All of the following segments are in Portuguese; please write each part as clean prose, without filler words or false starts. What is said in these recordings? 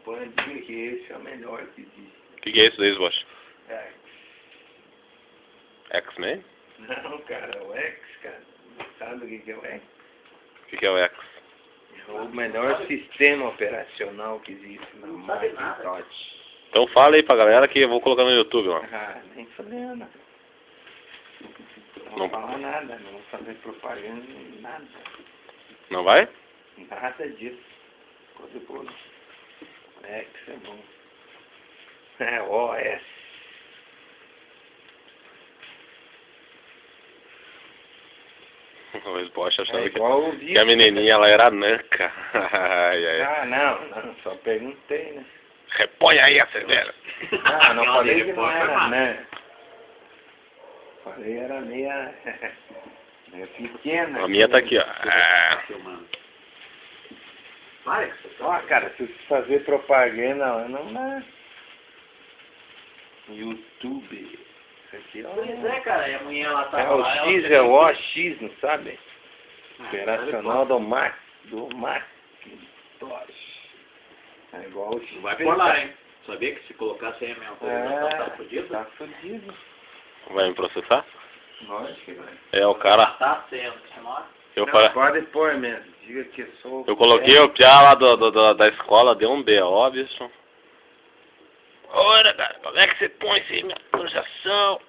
Pandinho que esse é o melhor que existe. O que é isso daí, Bosch? É. X-Men? Não, cara, o X, cara. Sabe o que é o X? O que é o X? É o melhor sistema operacional que existe na Macintosh. Então fala aí pra galera que eu vou colocar no YouTube lá. Ah, nem falando. Não Não. vou falar nada, não vou fazer propaganda, nada. Não vai? Nada disso. Coisa boa. X é bom. É OS. O Bosch achando É igual o que a menininha ela era nanca. Ai, ai. Ah, não, só perguntei, né? Repõe aí a cerveja. Ah, não falei que não era, né? Falei era meia pequena. A minha tá aqui, ó. Ó, cara, se você fazer propaganda lá, não dá. YouTube. Isso aqui, ó. Pois é, cara, e a mulher ela tá É o lá, X, é o OX, não sabe? Operacional do Macintosh. É igual o X. Vai por lá, hein? Sabia que se colocasse aí a minha autorização, tá fudido? Tá fudido. Vai me processar? Lógico que vai. É o cara. Tá sendo, senhora. Eu, Não, pode pôr mesmo. Diga que eu sou... eu coloquei o piá lá da escola, deu um BO, bicho. Ora, cara, como é que você põe isso aí, minha autorização?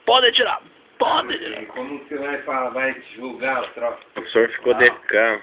Pode tirar, pode tirar. Como que você vai julgar o troço? O senhor ficou decano.